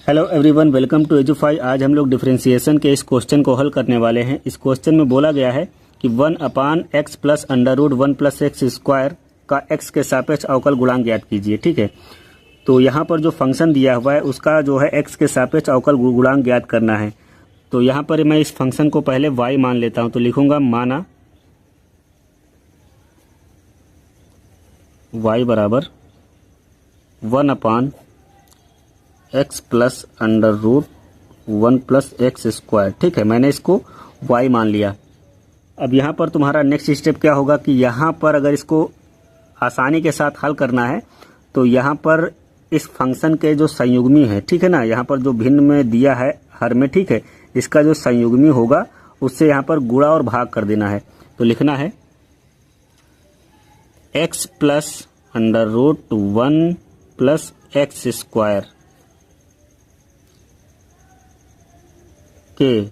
Hello everyone, welcome to Edufy. आज हम लोग डिफरेंशिएशन के इस क्वेश्चन को हल करने वाले हैं। इस क्वेश्चन में बोला गया है कि 1/x plus under root 1 plus x square का x के सापेक्ष अवकल गुणांक ज्ञात कीजिए। ठीक है, तो यहाँ पर जो फंक्शन दिया हुआ है उसका जो है x के सापेक्ष अवकल गुणांक ज्ञात करना है। तो यहाँ पर मैं इस फंक्शन को पहले y मान लेता हूँ, तो लिखूंगा माना y बराबर 1/x plus under root 1 plus x square. ठीक है, मैंने इसको y मान लिया। अब यहाँ पर तुम्हारा नेक्स्ट स्टेप क्या होगा कि यहाँ पर अगर इसको आसानी के साथ हल करना है तो यहाँ पर इस फंक्शन के जो संयुग्मी है, ठीक है ना, यहाँ पर जो भिन्न में दिया है हर में, ठीक है, इसका जो संयुग्मी होगा उससे यहाँ पर गुणा और भाग कर देना है। तो लिखना है x plus under root 1 plus x square के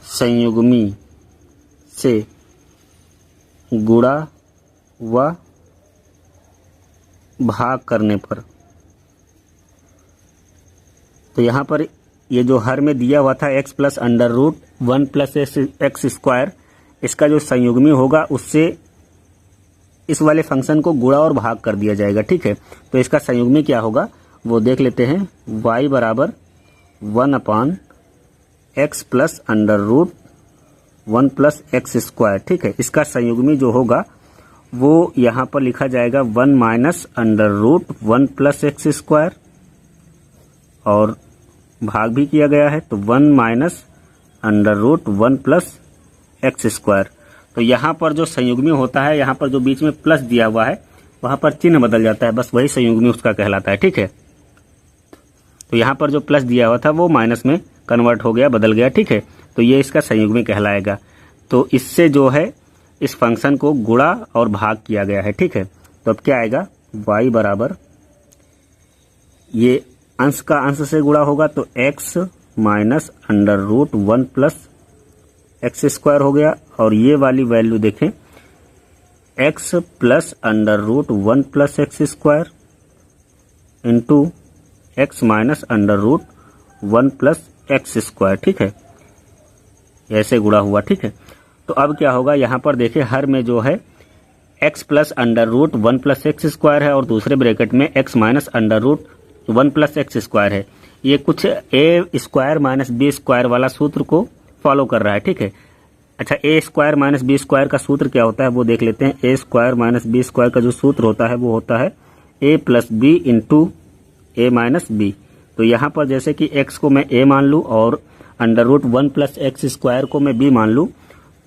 संयुग्मी से गुणा व भाग करने पर। तो यहाँ पर ये जो हर में दिया हुआ था x plus under root 1 plus x square, इसका जो संयुग्मी होगा उससे इस वाले फंक्शन को गुणा और भाग कर दिया जाएगा। ठीक है, तो इसका संयुग्मी क्या होगा वो देख लेते हैं। y बराबर 1/x plus under root 1 plus x square. ठीक है, इसका संयुग्मी जो होगा वो यहाँ पर लिखा जाएगा 1 minus under root 1 plus x square, और भाग भी किया गया है तो 1 minus under root 1 plus x square. तो यहाँ पर जो संयुग्मी होता है, यहाँ पर जो बीच में प्लस दिया हुआ है वहाँ पर चिन्ह बदल जाता है, बस वही संयुग्मी उसका कहलाता है। ठीक है, तो यहाँ पर जो प्लस दिया हुआ था वो माइनस में कन्वर्ट हो गया, बदल गया। ठीक है, तो ये इसका संयुग्मी कहलाएगा। तो इससे जो है इस फंक्शन को गुणा और भाग किया गया है। ठीक है, तो अब क्या आएगा, y बराबर ये अंश का अंश से गुणा होगा तो x minus under root 1 plus x square हो गया, और ये वाली वैल्यू देखें x plus under root 1 plus x square into x minus under root 1 plus x square. ठीक है, ऐसे गुणा हुआ। ठीक है, तो अब क्या होगा, यहाँ पर देखिए हर में जो है x plus under root 1 plus x square है और दूसरे ब्रैकेट में x minus under root 1 plus x square है। ये कुछ a square minus b square वाला सूत्र को फॉलो कर रहा है। ठीक है, अच्छा, a square minus b square का सूत्र क्या होता है वो देख लेते हैं। a square minus b square का जो सूत्र होता है वो होता है a plus b into a minus b. तो यहाँ पर जैसे कि x को मैं a मान लूँ और under root 1 plus x square को मैं b मान लूँ,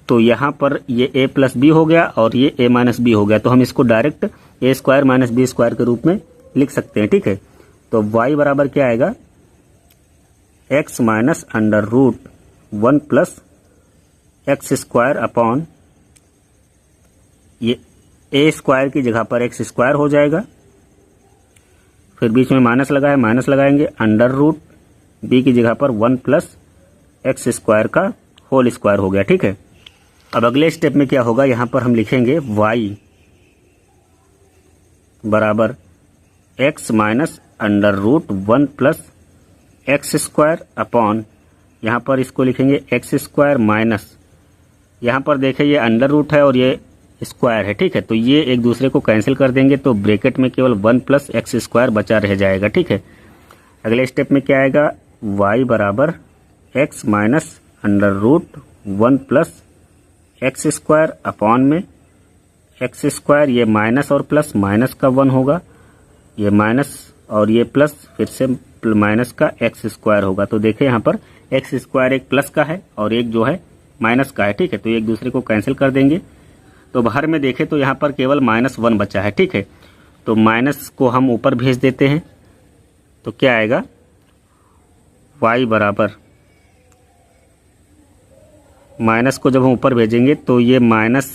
तो यहाँ पर ये a प्लस बी हो गया और ये a माइनस बी हो गया। तो हम इसको direct a square minus b square के रूप में लिख सकते हैं। ठीक है, तो y बराबर क्या आएगा, x minus under root 1 plus x square upon ये a स्क्वायर की जगह पर एक्स स्क्वायर हो जाएगा, फिर बीच में माइनस लगा है, माइनस लगाएंगे, अंडर रूट b की जगह पर 1 प्लस एक्स स्क्वायर का होल स्क्वायर हो गया। ठीक है, अब अगले स्टेप में क्या होगा, यहाँ पर हम लिखेंगे y बराबर x minus under root 1 plus x square upon, यहाँ पर इसको लिखेंगे एक्स स्क्वायर माइनस, यहाँ पर देखें ये अंडर रूट है और ये स्क्वायर है। ठीक है, तो ये एक दूसरे को कैंसिल कर देंगे तो ब्रैकेट में केवल 1 प्लस एक्स स्क्वायर बचा रह जाएगा। ठीक है, अगले स्टेप में क्या आएगा, y बराबर x minus under root 1 plus x square upon में एक्स स्क्वायर, ये माइनस और प्लस, माइनस का 1 होगा, ये माइनस और ये प्लस, फिर से माइनस का एक्स स्क्वायर होगा। तो देखें यहाँ पर एक्स स्क्वायर एक प्लस का है और एक जो है माइनस का है। ठीक है, तो एक दूसरे को कैंसिल कर देंगे। तो बाहर में देखें तो यहाँ पर केवल -1 बचा है। ठीक है, तो माइनस को हम ऊपर भेज देते हैं, तो क्या आएगा, y बराबर माइनस को जब हम ऊपर भेजेंगे तो ये माइनस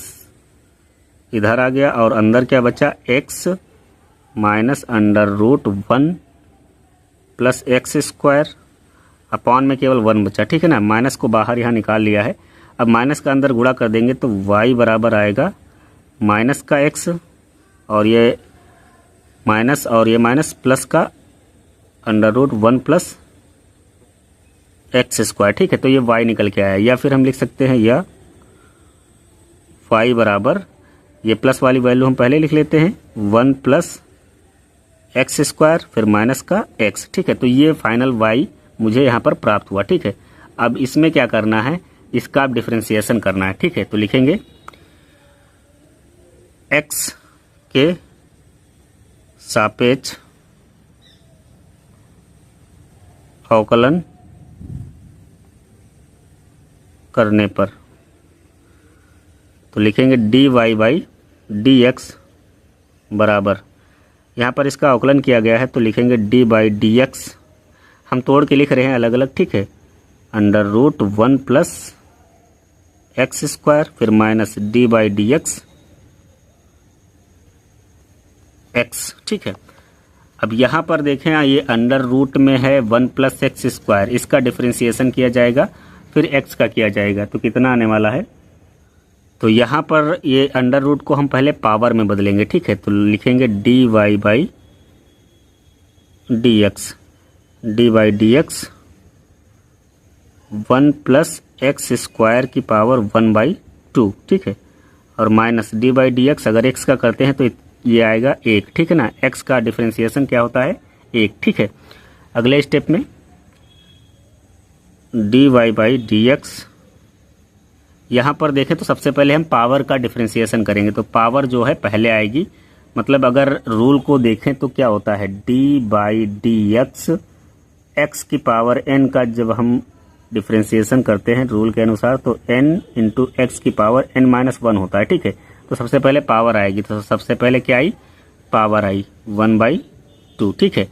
इधर आ गया और अंदर क्या बचा, x minus under root 1 plus x square upon में केवल 1 बचा। ठीक है ना, माइनस को बाहर यहाँ निकाल लिया है। अब माइनस का अंदर गुणा कर देंगे तो y बराबर आएगा माइनस का x और ये माइनस और ये माइनस प्लस का under root 1 plus x square, ठीक है। तो ये y निकल के आया, या फिर हम लिख सकते हैं या y बराबर, ये प्लस वाली वैल्यू हम पहले लिख लेते हैं 1 प्लस एक्स स्क्वायर फिर माइनस का x, ठीक है। तो ये फाइनल y मुझे यहाँ पर प्राप्त हुआ, ठीक है। अब इसमें क्या करना है, इसका डिफरेंशिएशन करना है, ठीक है। तो लिखेंगे x के सापेक्ष अवकलन करने पर, तो लिखेंगे dy बाई dx बराबर, यहाँ पर इसका अवकलन किया गया है तो लिखेंगे d बाई dx, हम तोड़ के लिख रहे हैं अलग अलग, ठीक है। Under root 1 plus x square फिर minus d by dx x, ठीक है। अब यहाँ पर देखें, ये अंडर रूट में है 1 प्लस एक्स स्क्वायर, इसका डिफरेंशिएशन किया जाएगा फिर x का किया जाएगा, तो कितना आने वाला है। तो यहाँ पर ये अंडर रूट को हम पहले पावर में बदलेंगे, ठीक है। तो लिखेंगे dy by dx 1 plus x square की पावर 1/2, ठीक है। और माइनस d बाई dx, अगर x का करते हैं तो ये आएगा 1, ठीक है ना। x का डिफरेंशिएशन क्या होता है 1, ठीक है। अगले स्टेप में dy बाई dx, यहाँ पर देखें तो सबसे पहले हम पावर का डिफरेंशिएशन करेंगे, तो पावर जो है पहले आएगी, मतलब अगर रूल को देखें तो क्या होता है d बाई dx, x की पावर n का जब हम डिफरेंशिएशन करते हैं रूल के अनुसार तो n इंटू एक्स की पावर n-1 होता है, ठीक है। तो सबसे पहले पावर आएगी, तो सबसे पहले क्या आई, पावर आई 1/2, ठीक है।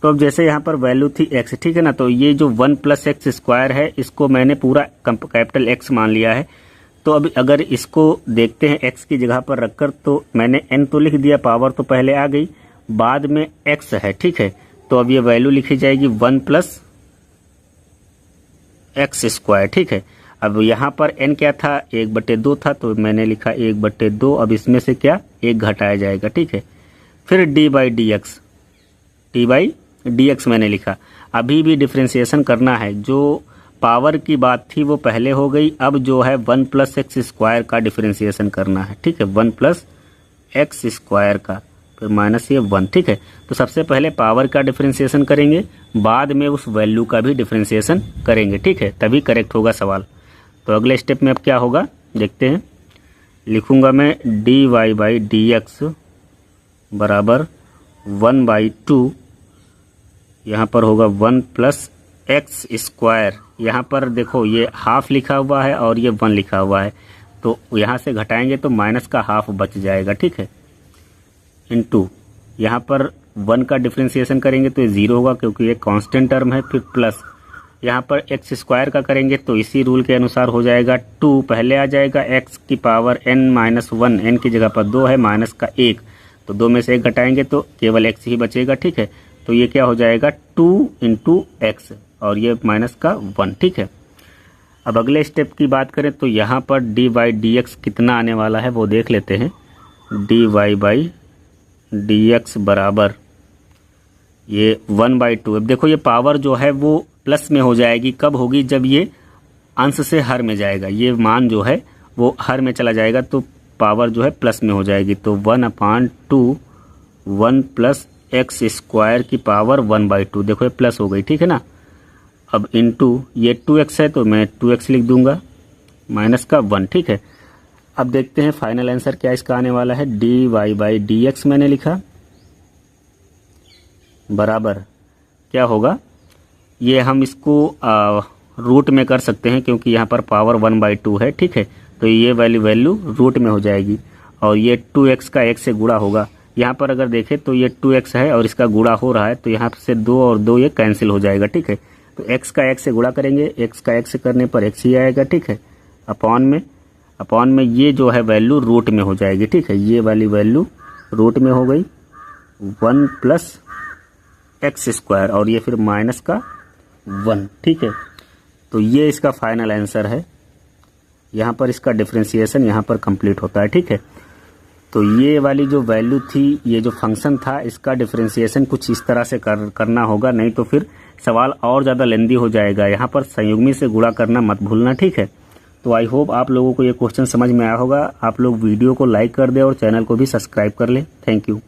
तो अब जैसे यहाँ पर वैल्यू थी x, ठीक है ना, तो ये जो 1 प्लस एक्स स्क्वायर है इसको मैंने पूरा कैपिटल X मान लिया है। तो अब अगर इसको देखते हैं x की जगह पर रखकर, तो मैंने n तो लिख दिया, पावर तो पहले आ गई, बाद में x है, ठीक है। तो अब ये वैल्यू लिखी जाएगी 1 प्लस एक्स स्क्वायर, ठीक है। अब यहाँ पर n क्या था, 1/2 था, तो मैंने लिखा 1/2, अब इसमें से क्या 1 घटाया जाएगा, ठीक है। फिर d बाई dx मैंने लिखा, अभी भी डिफरेंशिएशन करना है, जो पावर की बात थी वो पहले हो गई, अब जो है 1 प्लस एक्स स्क्वायर का डिफरेंशिएशन करना है, ठीक है। 1 प्लस एक्स स्क्वायर का फिर माइनस ये 1, ठीक है। तो सबसे पहले पावर का डिफरेंशिएशन करेंगे, बाद में उस वैल्यू का भी डिफरेंशिएशन करेंगे, ठीक है, तभी करेक्ट होगा सवाल। तो अगले स्टेप में अब क्या होगा देखते हैं, लिखूंगा मैं dy बाई dx बराबर 1/2, यहाँ पर होगा 1 प्लस एक्स स्क्वायर, यहाँ पर देखो ये हाफ लिखा हुआ है और ये 1 लिखा हुआ है, तो यहाँ से घटाएंगे तो माइनस का हाफ बच जाएगा, ठीक है। इनटू यहाँ पर 1 का डिफरेंशिएशन करेंगे तो ये 0 होगा क्योंकि ये कांस्टेंट टर्म है, फिर प्लस यहाँ पर एक्स स्क्वायर का करेंगे तो इसी रूल के अनुसार हो जाएगा 2 पहले आ जाएगा, एक्स की पावर n-1, n की जगह पर 2 है, माइनस का 1, तो 2 में से 1 घटाएंगे तो केवल x ही बचेगा, ठीक है। तो ये क्या हो जाएगा 2 इंटू एक्स और ये माइनस का 1, ठीक है। अब अगले स्टेप की बात करें तो यहाँ पर dy बाई dx कितना आने वाला है वो देख लेते हैं। dy बाई dx बराबर ये 1/2, अब देखो ये पावर जो है वो प्लस में हो जाएगी, कब होगी, जब ये अंश से हर में जाएगा, ये मान जो है वो हर में चला जाएगा तो पावर जो है प्लस में हो जाएगी, तो 1/2 1 प्लस एक्स स्क्वायर की पावर 1/2, देखो ये प्लस हो गई, ठीक है ना। अब इनटू ये 2x है तो मैं 2x लिख दूंगा, माइनस का 1, ठीक है। अब देखते हैं फाइनल आंसर क्या इसका आने वाला है, dy बाई dx मैंने लिखा बराबर क्या होगा, ये हम इसको रूट में कर सकते हैं क्योंकि यहाँ पर पावर 1/2 है, ठीक है। तो ये वैल्यू रूट में हो जाएगी और ये 2x का 1 से गुणा होगा, यहाँ पर अगर देखें तो ये 2x है और इसका गुणा हो रहा है तो यहाँ से 2 और 2 ये कैंसिल हो जाएगा, ठीक है। तो x का 1 से गुणा करेंगे, x का 1 से करने पर x ही आएगा, ठीक है। अपॉन में ये जो है वैल्यू रूट में हो जाएगी, ठीक है। ये वाली वैल्यू रूट में हो गई 1 प्लस एक्स स्क्वायर और ये फिर माइनस का 1, ठीक है। तो ये इसका फाइनल आंसर है, यहाँ पर इसका डिफरेंशिएशन यहाँ पर कंप्लीट होता है, ठीक है। तो ये वाली जो वैल्यू थी, ये जो फंक्शन था, इसका डिफरेंशिएशन कुछ इस तरह से करना होगा, नहीं तो फिर सवाल और ज़्यादा लेंदी हो जाएगा। यहाँ पर संयुग्मी से गुणा करना मत भूलना, ठीक है। तो आई होप आप लोगों को ये क्वेश्चन समझ में आया होगा। आप लोग वीडियो को लाइक कर दें और चैनल को भी सब्सक्राइब कर लें। Thank you.